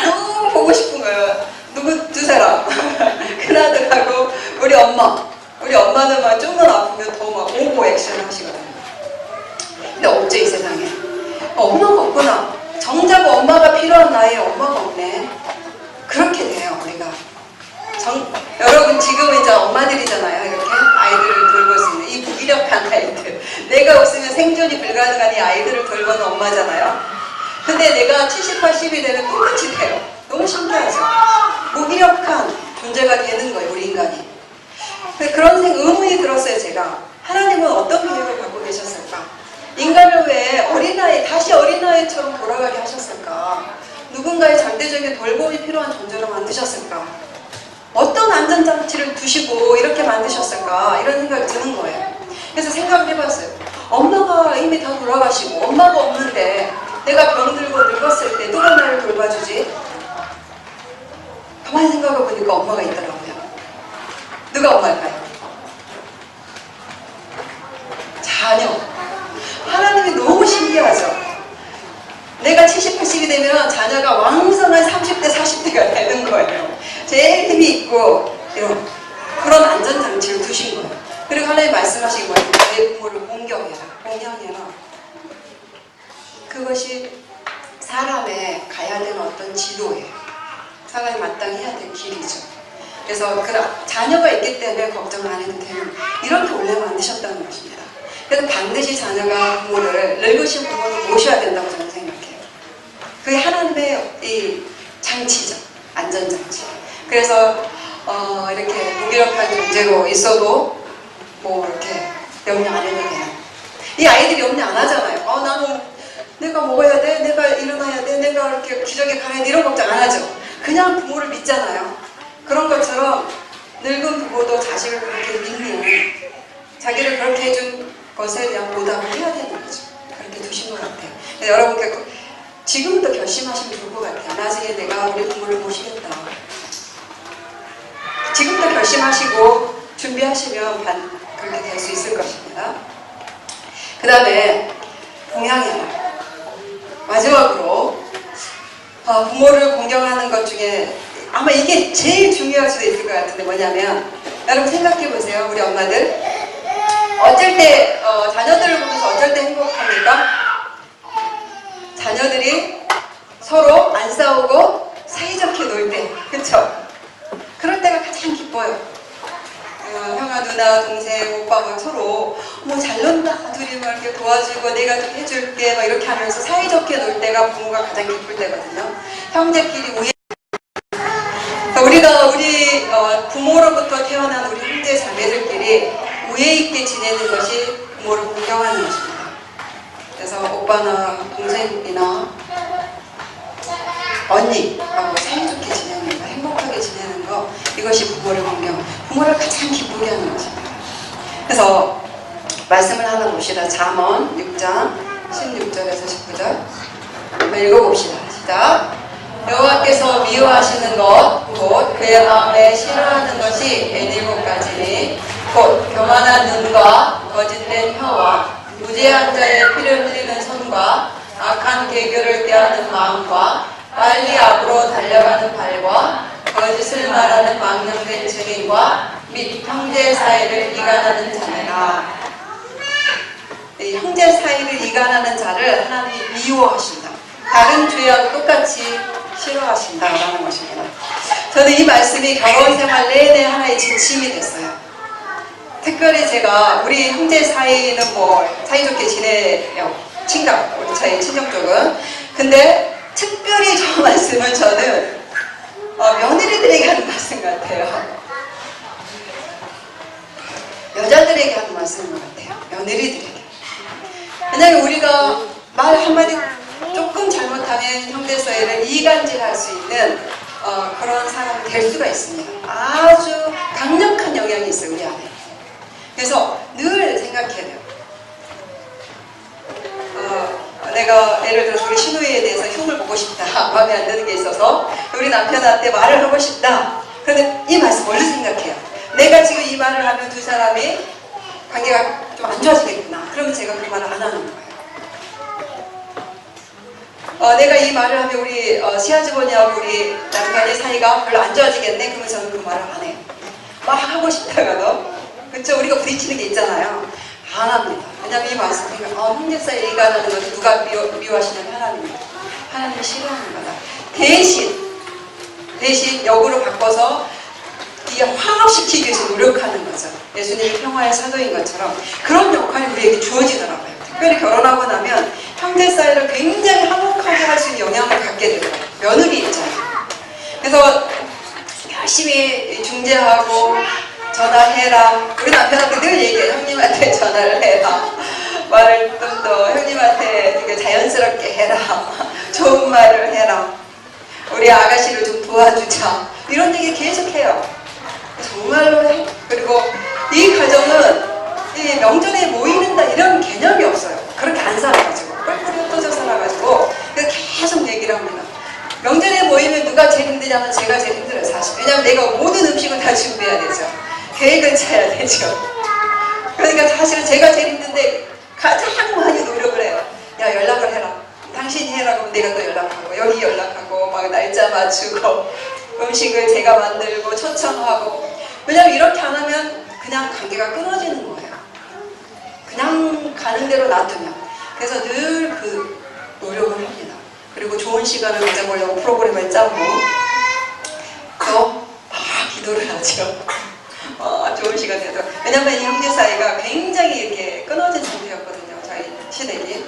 너무 보고 싶은 거예요. 두 사람. 큰아들하고 우리 엄마. 우리 엄마는 막 좀만 아프면 더 막 오버 액션 하시거든요. 근데 없죠, 이 세상에. 엄마가 없구나. 정작 엄마가 필요한 나이에 엄마가 없네. 그렇게 돼요, 우리가. 여러분 지금 이제 엄마들이잖아요. 이렇게 아이들을 돌볼 수 있는 이 무기력한 아이들. 내가 없으면 생존이 불가능한 이 아이들을 돌보는 엄마잖아요. 근데 내가 70, 80이 되면 똑같이 돼요. 너무 신기하죠? 무기력한 존재가 되는 거예요, 우리 인간이. 그런 의문이 들었어요, 제가. 하나님은 어떤 계획을 갖고 계셨을까? 인간을 왜 다시 어린아이처럼 돌아가게 하셨을까? 누군가의 절대적인 돌봄이 필요한 존재로 만드셨을까? 어떤 안전장치를 두시고 이렇게 만드셨을까? 이런 생각이 드는 거예요. 그래서 생각을 해봤어요. 엄마가 이미 다 돌아가시고 엄마가 없는데 내가 병들고 늙었을 때 누가 나를 돌봐주지? 가만히 생각해보니까 엄마가 있더라고요. 누가 엄마일까요? 자녀. 하나님이 너무 신기하죠? 내가 70, 80이 되면 자녀가 왕성한 30대, 40대가 되는 거예요. 제일 힘이 있고 그런 안전장치를 두신 거예요. 그리고 하나님 말씀하신 거예요. 내 부모를 공경해라. 공경해라. 그것이 사람의 가야 되는 어떤 지도예요. 사람이 마땅히 해야 될 길이죠. 그래서 자녀가 있기 때문에 걱정 안 해도 되는 이렇게 원래 만드셨다는 것입니다. 그래서 반드시 자녀가 부모를 늙으신 부모를 모셔야 된다고 저는 생각해요. 그게 하나님의 이 장치죠. 안전장치. 그래서 이렇게 무기력한 존재로 있어도 뭐 이렇게 염려 안 해도 돼요. 이 아이들이 염려 안 하잖아요. 나는 내가 먹어야 돼, 내가 일어나야 돼, 내가 이렇게 기저귀 갈아야 돼 이런 걱정 안 하죠. 그냥 부모를 믿잖아요. 그런 것처럼 늙은 부모도 자식을 그렇게 믿는, 자기를 그렇게 해준 것에 대한 보답을 해야 되는 거죠. 그렇게 두신 것 같아요. 여러분께 지금부터 결심하시면 좋을 것 같아요. 나중에 내가 우리 부모를 모시겠다. 지금부터 결심하시고 준비하시면 그렇게 될 수 있을 것입니다. 그 다음에 공양의 날. 마지막으로 부모를 공경하는 것 중에 아마 이게 제일 중요할 수도 있을 것 같은데 뭐냐면 여러분 생각해 보세요. 우리 엄마들 어쩔 때 자녀들을 보면서 어쩔 때 행복합니까? 자녀들이 서로 안 싸우고 사이좋게 놀 때, 그쵸? 그럴 때가 가장 기뻐요. 형아, 누나, 동생, 오빠 막 서로 잘 논다, 둘이 막 이렇게 도와주고 내가 좀 해줄게 막 이렇게 하면서 사이좋게 놀 때가 부모가 가장 기쁠 때거든요. 형제끼리 우애. 우리가 우리 부모로부터 태어난 우리 형제 자매들끼리 우애 있게 지내는 것이 부모를 공경하는 것입니다. 그래서 오빠나 동생이나 언니하고 사이좋게 지내는 거, 행복하게 지내는 거, 이것이 부모를 공경, 부모를 가장 기쁘게 하는 것입니다. 그래서 말씀을 하나 봅시다. 잠언 6장 16절에서 19절 한번 읽어봅시다. 시작. 여호와께서 미워하시는 것 곧 그의 마음에 싫어하는 것이 7가지니 곧 교만한 눈과 거짓된 혀와 무죄한 자의 피를 흘리는 손과 악한 계교를 꾀하는 마음과 빨리 앞으로 달려가는 발과 거짓을 말하는 망령된 증인과 및 형제 사이를 이간하는 자니라. 형제 사이를 이간하는 자를 하나님이 미워하신다. 다른 죄하고 똑같이 싫어하신다라는 것입니다. 저는 이 말씀이 결혼 생활 내내 하나의 지침이 됐어요. 특별히 제가 우리 형제 사이는 사이좋게 지내요. 친각, 우리 저희 친정 쪽은. 근데 특별히 저 말씀은 저는 며느리들에게 하는 말씀 같아요. 여자들에게 하는 말씀인 것 같아요. 며느리들에게. 왜냐하면 우리가 말 한마디 조금 잘못하면 형제 사이를 이간질할 수 있는 그런 사람이 될 수가 있습니다. 아주 강력한 영향이 있어요, 우리 안에. 그래서 늘 생각해야 돼요. 내가 예를 들어서 우리 신우이에 대해서 흉을 보고 싶다, 마음에 안 드는 게 있어서 우리 남편한테 말을 하고 싶다. 그런데 이 말씀 멀리 생각해요. 내가 지금 이 말을 하면 두 사람이 관계가 좀 안 좋아지겠구나. 그러면 제가 그 말을 안 하는 거예요. 내가 이 말을 하면 우리 시아주버니하고 우리 남편의 사이가 별로 안 좋아지겠네. 그러면 저는 그 말을 안 해요. 막 하고 싶다가도, 그쵸? 우리가 부딪히는 게 있잖아요. 안 합니다. 왜냐면 이 말씀이 형제 사이 이간하는 것을 누가 미워하시냐면 하나님입니다. 하나님이 싫어하는 거다. 대신 역으로 바꿔서 이게 화합시키기 위해서 노력하는 거죠. 예수님이 평화의 사도인 것처럼 그런 역할이 우리에게 주어지더라고요. 특별히 결혼하고 나면 형제 사이를 굉장히 화목하게 할 수 있는 영향을 갖게 되더라고요. 며느리 있잖아요. 그래서 열심히 중재하고 전화해라. 우리 남편한테 늘 얘기해요. 형님한테 전화를 해라. 말을 좀 더 형님한테 되게 자연스럽게 해라. 좋은 말을 해라. 우리 아가씨를 좀 도와주자. 이런 얘기 계속 해요. 정말로 해. 그리고 이 가정은 이 명절에 모이는다 이런 개념이 없어요. 그렇게 안 살아가지고 뿔뿔이 흩어져 살아가지고 계속 얘기를 합니다. 명절에 모이면 누가 제일 힘드냐면 제가 제일 힘들어요, 사실. 왜냐면 내가 모든 음식을 다 준비해야 되죠. 계획을 짜야 되죠. 그러니까 사실은 제가 제일 힘든데 가장 많이 노력을 해요. 야, 연락을 해라. 당신이 해라. 그러면 내가 또 연락하고 여기 연락하고 막 날짜 맞추고 음식을 제가 만들고 초청하고. 왜냐면 이렇게 안 하면 그냥 관계가 끊어지는 거예요. 그냥 가는 대로 놔두면. 그래서 늘 그 노력을 합니다. 그리고 좋은 시간을 가져보려고 프로그램을 짜고 또 막 기도를 하죠. 좋은 시간 되도. 왜냐면 이 형제 사이가 굉장히 이렇게 끊어진 상태였거든요. 저희 시댁이.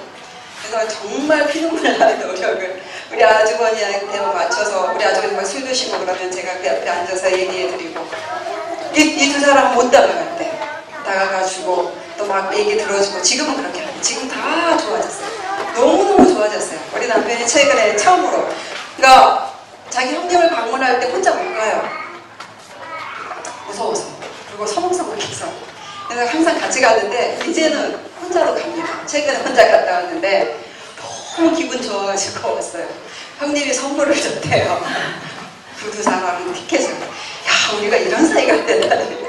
그래서 정말 피눈물 나는 노력을 우리 아주버니한테 맞춰서 우리 아주버니가 술 드시고 그러면 제가 그 옆에 앉아서 얘기해드리고 이 두 사람 못 다가갈 때 다가가주고 또 막 얘기 들어주고. 지금은 그렇게 안 해요. 지금 다 좋아졌어요. 너무너무 좋아졌어요. 우리 남편이 최근에 처음으로 그러니까 자기 형님을 방문할 때 혼자 못 가요. 무서워서. 그리고 서먹서먹해서. 그래서 항상 같이 가는데 이제는 최근에 혼자 갔다 왔는데 너무 기분 좋아가지고 왔어요. 형님이 선물을 줬대요. 구두 사가는 티켓을. 야, 우리가 이런 사이가 된다니.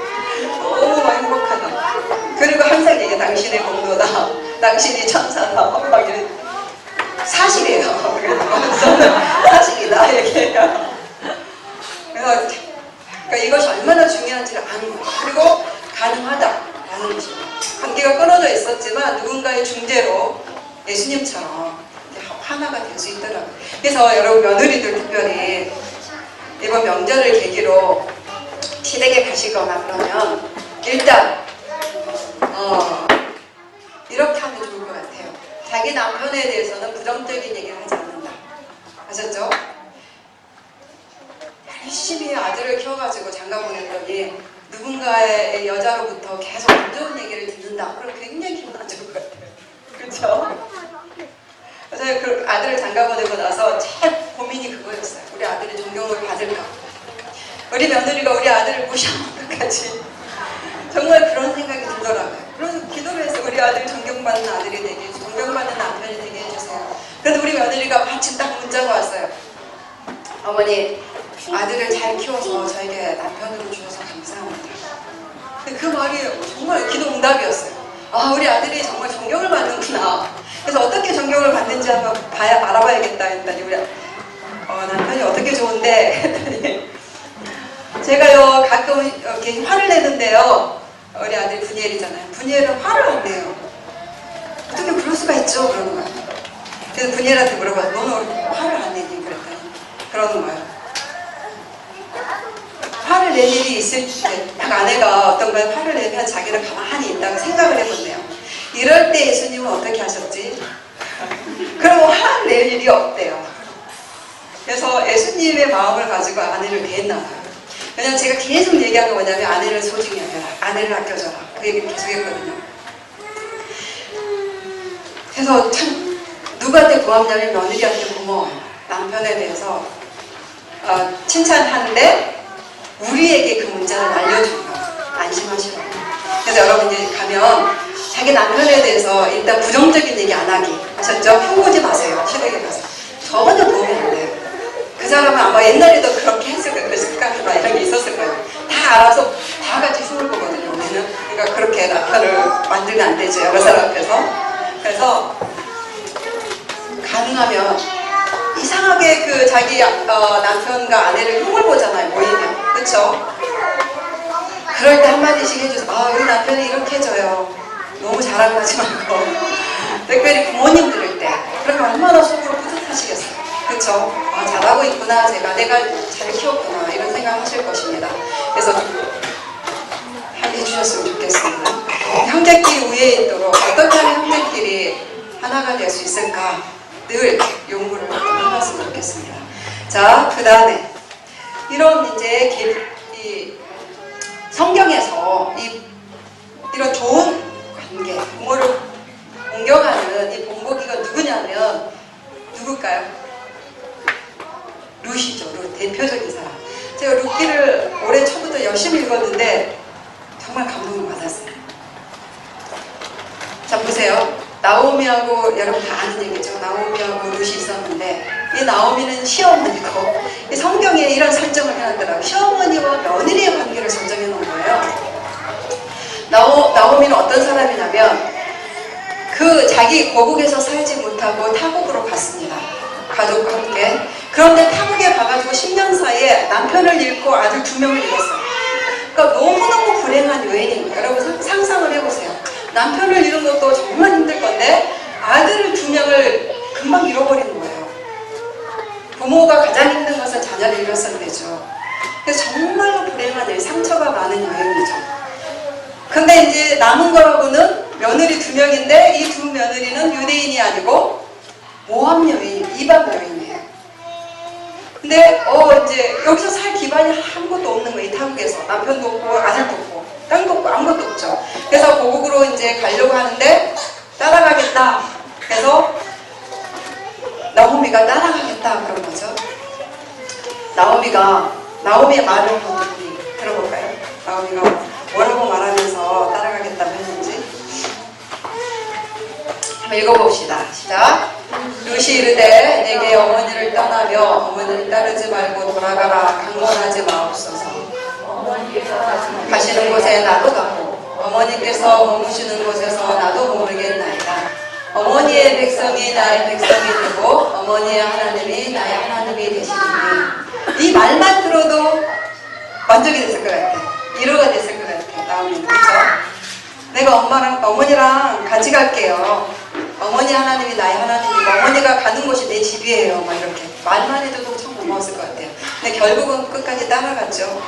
너무 행복하다. 그리고 항상 얘기해. 당신의 공로다. 당신이 천사다. 막 이런. 사실이에요. 그래서 사실이다. 얘기해요. 그래서 그러니까 이것이 얼마나 중요한지를 아는 거예요. 그리고 가능하다라는 것입니다. 관계가 끊어져 있었지만 누군가의 중재로 예수님처럼 하나가 될 수 있더라고요. 그래서 여러분 며느리들 특별히 이번 명절을 계기로 시댁에 가시거나 그러면 일단 이렇게 하면 좋을 것 같아요. 자기 남편에 대해서는 부정적인 얘기를 하지 않는다. 아셨죠? 열심히 아들을 키워가지고 장가 보냈더니 누군가의 여자로부터 계속 안 좋은 얘기를 듣는다. 그럼 굉장히 기분 안 좋을 것 같아요. 그렇죠? 그래서 그 아들을 장가 보내고 나서 제일 고민이 그거였어요. 우리 아들이 존경을 받을까? 우리 며느리가 우리 아들을 무시하면 어떡하지? 정말 그런 생각이 들더라고요. 그래서 기도를 해서 우리 아들이 존경받는 아들이 되게 해주세요. 존경받는 남편이 되게 해주세요. 그래서 우리 며느리가 마침 딱 문자가 왔어요. 어머니, 아들을 잘 키워서 저에게 남편으로 주셔서 감사합니다. 근데 그 말이 정말 기도 응답이었어요. 아, 우리 아들이 정말 존경을 받는구나. 그래서 어떻게 존경을 받는지 한번 알아봐야겠다 했더니 우리 남편이 어떻게 좋은데 했더니 제가요 가끔 이렇게 화를 내는데요. 우리 아들 분이엘이잖아요. 분이엘은 화를 안 내요. 어떻게 그럴 수가 있죠? 그러는 거예요. 그래서 분이엘한테 물어봐서 너는 화를 안 내니? 그랬더니 그러는 거예요. 화를 낼 일이 있을 때 딱 아내가 어떤 거에 화를 내면 자기는 가만히 있다고 생각을 해본대요. 이럴 때 예수님은 어떻게 하셨지? 그러면 화를 낼 일이 없대요. 그래서 예수님의 마음을 가지고 아내를 대했나 봐요. 왜냐면 제가 계속 얘기한 거 뭐냐면 아내를 소중히 여겨라. 아내를 아껴줘라. 그 얘기를 계속 했거든요. 그래서 참 누구한테 고맙냐면 며느리한테 고마워요. 남편에 대해서 칭찬하는데 우리에게 그 문제를 알려주는 거예요. 안심하시라고. 그래서 여러분 이제 가면 자기 남편에 대해서 일단 부정적인 얘기 안 하기. 아셨죠? 흉보지 마세요. 시댁에 가서. 전혀 도움이 안 돼요. 그 사람은 아마 옛날에도 그렇게 했을 거예요. 습관이나 이런 게 있었을 거예요. 다 알아서 다 같이 흉을 보거든요. 우리는. 그러니까 그렇게 남편을 만들면 안 되죠. 여러 사람 앞에서. 그래서 가능하면 이상하게 그 자기 남편과 아내를 흉을 보잖아요. 모이면. 그렇죠? 그럴 때 한마디씩 해줘서 아, 우리 남편이 이렇게 해줘요. 너무 잘하고 하지 말고. 특별히 부모님 들을 때 그러면 얼마나 속으로 뿌듯하시겠어요. 그렇죠? 아, 잘하고 있구나. 내가 잘 키웠구나. 이런 생각 하실 것입니다. 그래서 좀 해주셨으면 좋겠습니다. 형제끼리 우애에 있도록 어떻게 하면 형제끼리 하나가 될 수 있을까 늘 연구를 해봤으면 좋겠습니다. 자, 그 다음에 이런 이제 성경에서 이런 좋은 관계, 부모를 공경하는 이 본보기가 누구냐면 누굴까요? 룻이죠. 룻, 대표적인 사람. 제가 룻기를 올해 초부터 열심히 읽었는데 정말 감동을 받았어요. 자, 보세요. 나오미하고 여러분 다 아는 얘기죠. 나오미하고 룻이 있었는데 이 나오미는 시어머니고 이 성경에 이런 설정을 해놨더라고요. 시어머니와 며느리의 관계를 설정해 놓은 거예요. 나오미는 어떤 사람이냐면 그 자기 고국에서 살지 못하고 타국으로 갔습니다. 가족과 함께. 그런데 타국에 가가지고 10년 사이에 남편을 잃고 아들 2명을 잃었어요. 그러니까 너무너무 불행한 여인인 거예요. 여러분 상상을 해보세요. 남편을 잃은 것도 정말 힘들 건데 아들을 2명을 금방 잃어버리는 거예요. 부모가 가장 힘든 것은 자녀를 잃었을 때죠. 그래서 정말로 불행한 일, 상처가 많은 여행이죠. 근데 이제 남은 거라고는 며느리 2명인데 이 2 며느리는 유대인이 아니고 모함 여인, 이방 여인이에요. 근데 이제 여기서 살 기반이 아무것도 없는 거예요. 이 타국에서 남편도 없고 아들도 없고 땅도 없고 아무것도 없죠. 그래서 고국으로 이제 가려고 하는데 따라가겠다. 그래서 나오미가 따라가겠다 그런 거죠. 나오미의 말을 한번 들어볼까요? 나오미가 뭐라고 말하면서 따라가겠다고 했는지. 한번 읽어봅시다. 시작. 루시 이르되 내게 어머니를 떠나며 어머니를 따르지 말고 돌아가라. 강권하지 마옵소서. 가시는 곳에 나도 가고 어머니께서 머무시는 곳에서 나도 모르겠나이다. 어머니의 백성이 나의 백성이 되고 어머니의 하나님이 나의 하나님이 되시리니. 이 말만 들어도 만족이 됐을 것 같아. 위로가 됐을 것 같아. 나오면 그렇죠? 내가 어머니랑 같이 갈게요. 어머니 하나님이 나의 하나님이고 어머니가 가는 곳이 내 집이에요. 막 이렇게 말만 해도 참 고마웠을 것 같아요. 근데 결국은 끝까지 따라갔죠.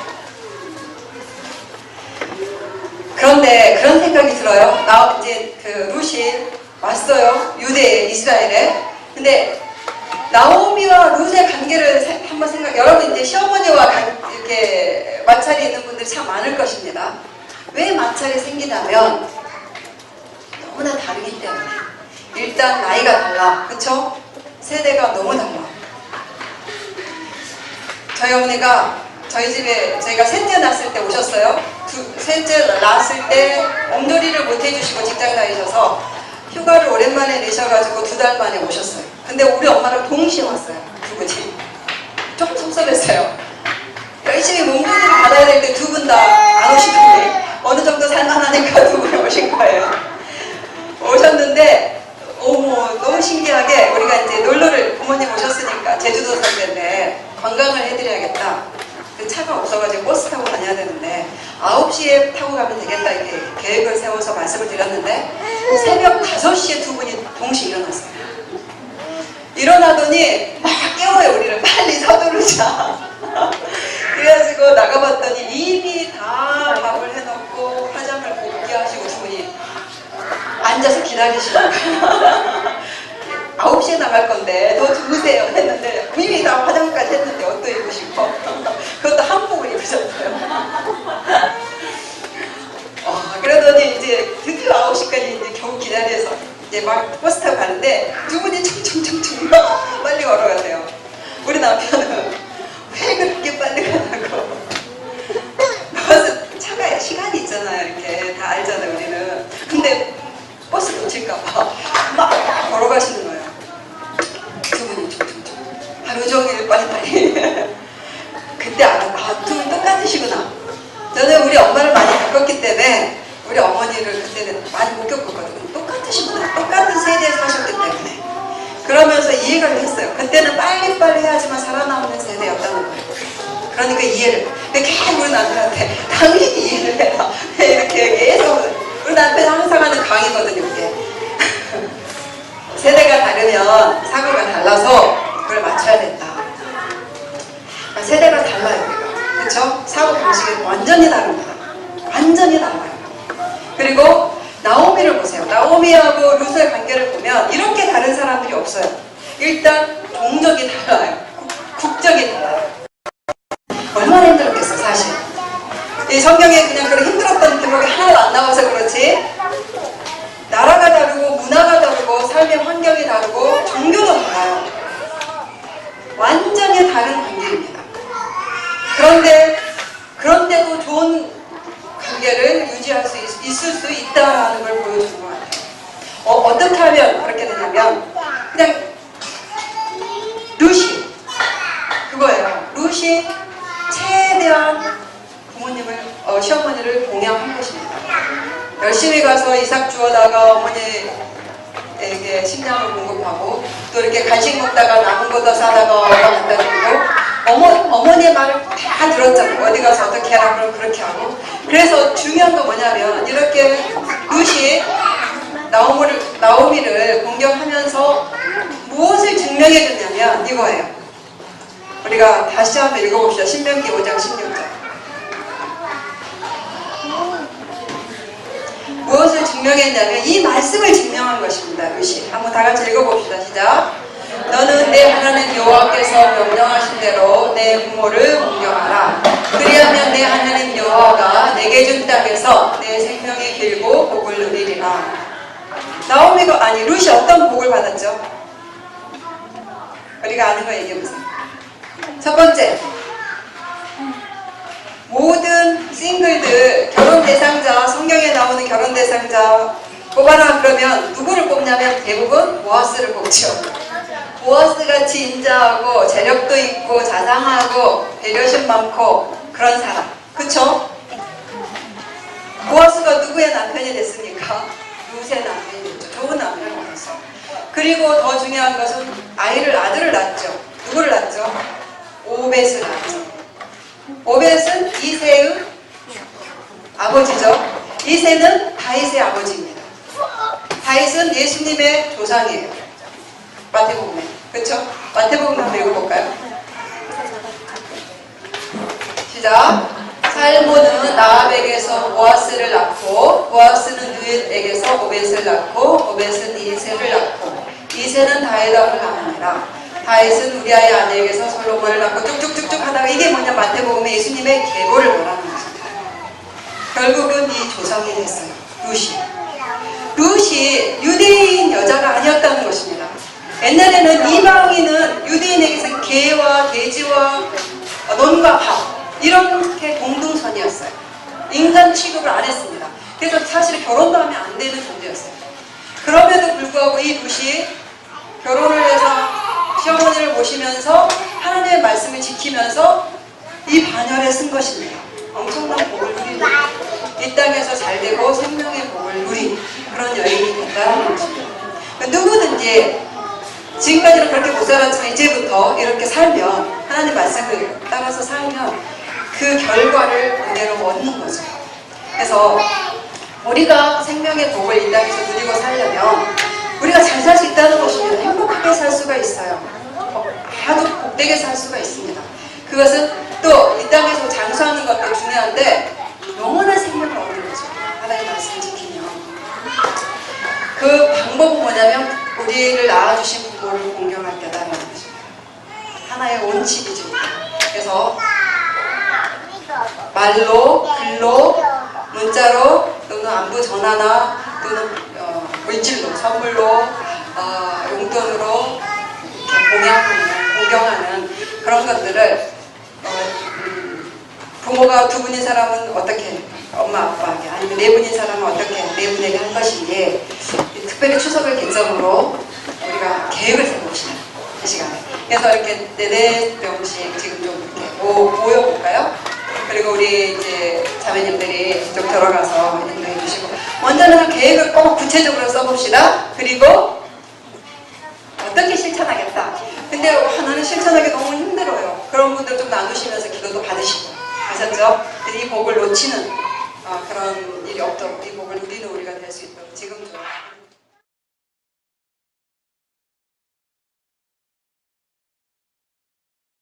그런데 그런 생각이 들어요. 이제 그 룻이 왔어요. 유대에, 이스라엘에. 근데 나오미와 룻의 관계를 한번 여러분 이제 시어머니와 이렇게 마찰이 있는 분들이 참 많을 것입니다. 왜 마찰이 생기냐면 너무나 다르기 때문에. 일단 나이가 달라. 그쵸? 세대가 너무 달라. 저희 어머니가 저희 집에 저희가 셋째 낳았을 때 오셨어요. 셋째 낳았을 때 몸조리를 못 해주시고 직장 다니셔서 휴가를 오랜만에 내셔가지고 2달 만에 오셨어요. 근데 우리 엄마랑 동시에 왔어요. 두 분이. 조금 섭섭했어요. 열심히 몸조리를 받아야 될 때 두 분 다 안 오시더니 어느 정도 살만하니까 두 분이 오신 거예요. 오셨는데 너무 신기하게 우리가 이제 놀러를 부모님 오셨으니까 제주도 살는데 관광을 해드려야겠다. 그 차가 없어가지고 버스 타고 다녀야 되는데 9시에 타고 가면 되겠다 이렇게 계획을 세워서 말씀을 드렸는데 새벽 5시에 두 분이 동시에 일어났어요. 일어나더니 막 깨워요. 우리를 빨리 서두르자. 그래가지고 나가봤더니 이미 다 밥을 해놓고 화장을 곱게 하시고 두 분이 앉아서 기다리시는 거예요. 9시에 나갈 건데 더 주무세요 했는데 이미 다 화장까지 했는데 옷도 입으시고 그것도 한복을 입으셨어요. 그러더니 이제 드디어 9시까지 이제 겨우 기다려서 이제 막 버스 타고 가는데 두 분이 총총총총 빨리 걸어가세요. 우리 남편은 왜 그렇게 빨리 가냐고. 버스 차가 시간이 있잖아요. 이렇게 다 알잖아요 우리는. 근데 버스 놓칠까봐 막 걸어가시는 거예요. 두 분이 총총총 하루 종일 빨리빨리. 그때 알아. 두 분 똑같으시구나. 저는 우리 엄마를 많이 겪었기 때문에 우리 어머니를 그때는 많이 못 겪었거든요. 똑같으시구나. 똑같은 세대에서 하셨기 때문에. 그러면서 이해를 했어요. 그때는 빨리빨리 해야지만 살아남는 세대였다는 거예요. 그러니까 이해를. 계속 우리 남편한테 당연히 이해를 해라. 이렇게 계속. 우리 남편이 항상 하는 강의거든요. 이게. 세대가 다르면 사고가 달라서 그걸 맞춰야 된다. 그러니까 세대가 달라요. 우리가. 그렇죠? 사고 방식이 완전히 다릅니다. 완전히 달라요. 그리고 나오미를 보세요. 나오미하고 룻의 관계를 보면 이렇게 다른 사람들이 없어요. 일단 종족이 달라요. 국적이 달라요. 얼마나 힘들었겠어 사실. 이 성경에 그냥 그런 힘들었던 대목이 하나도 안 나와서 그렇지 나라가 다르고 문화가 다르고 삶의 환경이 다르고 종교도 달라요. 완전히 다른 관계입니다. 그런데도 좋은 관계를 유지할 수 있을 수 있다는 걸 보여주는 것 같아요. 어떻게 하면 그렇게 되냐면 그냥 룻이 그거예요. 룻이 최대한 부모님을 시어머니를 봉양한 것입니다. 열심히 가서 이삭 주워다가 어머니에게 식량을 공급하고 또 이렇게 간식 먹다가 남은 거 더 싸다가 엄마 갖다 주고 어머니의 말을 다 들었잖아요. 어디 가서 어떻게 하라 그러면 그렇게 하고. 그래서 중요한 건 뭐냐면 이렇게 룻이 나오미를 공격하면서 무엇을 증명해 줬냐면 이거예요. 우리가 다시 한번 읽어봅시다. 신명기 5장 16절. 무엇을 증명했냐면 이 말씀을 증명한 것입니다. 룻이. 한번 다 같이 읽어봅시다. 시작. 너는 내 하나님 여호와께서 명령하신 대로 내 부모를 공경하라. 그리하면 내 하나님 여호와가 내게 준 땅에서 내 생명이 길고 복을 누리리라. 룻이 어떤 복을 받았죠? 우리가 아는 거 얘기해보세요. 첫 번째, 모든 싱글들, 결혼 대상자, 성경에 나오는 결혼 대상자 뽑아라 그러면 누구를 뽑냐면 대부분 보아스를 뽑죠. 보아스같이 인자하고 재력도 있고 자상하고 배려심 많고 그런 사람. 그쵸? 보아스가 누구의 남편이 됐습니까? 룻의 남편이 됐죠. 좋은 남편을 얻었어요. 그리고 더 중요한 것은 아들을 낳았죠. 누구를 낳았죠? 오벳을 낳았죠. 오벳은 이새의 아버지죠. 이새는 다윗의 아버지입니다. 다윗은 예수님의 조상이에요. 마태복음에. 그렇죠? 마태복음 한번 읽어볼까요? 시작. 살모는 나압에게서 보아스를 낳고 보아스는 룻에게서 오벳을 낳고 오벳은 이새를 낳고 이새는 다윗왕을 낳으니라. 다윗은 우리아의 아내에게서 솔로몬을 낳고 쭉쭉쭉쭉 하다가 이게 뭐냐 마태복음에 예수님의 계보를 말하는 것입니다. 결국은 이 조상이 됐어요. 룻이 유대인 여자가 아니었다는 것입니다. 옛날에는 이방인은 유대인에게서 개와 돼지와 논과 밥 이렇게 동등선이었어요. 인간 취급을 안 했습니다. 그래서 사실 결혼도 하면 안 되는 존재였어요. 그럼에도 불구하고 이 룻이 결혼을 해서 시어머니를 모시면서 하나님의 말씀을 지키면서 이 반열에 쓴 것입니다. 엄청난 복을 누리는 이 땅에서 잘되고 생명의 복을 누린 그런 여인이 된다는 것입니다. 누구든지 지금까지는 그렇게 못 살았지만 이제부터 이렇게 살면 하나님 말씀을 따라서 살면 그 결과를 그대로 얻는 거죠. 그래서 우리가 생명의 복을 이 땅에서 누리고 살려면 우리가 잘 살 수 있다는 것입니다. 행복하게 살 수가 있어요. 아주 복되게 살 수가 있습니다. 그것은 또 이 땅에서 장수하는 것도 중요한데 영원한 생명을 얻는 거죠. 하나님의 말씀을 지키면. 그 방법은 뭐냐면 우리를 낳아주신 부모를 공경할 때다라는 것입니다. 하나의 원칙이죠. 그래서 말로, 글로, 문자로 또는 안부 전화나 또는 물질로, 선물로, 용돈으로 이렇게 공경하는 그런 것들을 부모가 두 분인 사람은 어떻게 엄마 아빠에게 아니면 네 분인 사람은 어떻게 네 분에게 할 것인지 특별히 추석을 개점으로 우리가 계획을 세봅시다. 이 시간에. 그래서 이렇게 네 명씩 지금 좀 이렇게 모여볼까요? 그리고 우리 이제 자매님들이 좀 들어가서 인도해 주시고 먼저는 계획을 꼭 구체적으로 써봅시다. 그리고 어떻게 실천하겠다. 근데 나는 실천하기 너무 힘들어요. 그런 분들 좀 나누시면서 기도도 받으시고 아셨죠? 이 복을 놓치는 그런 일이 없도록 이 복을 누리는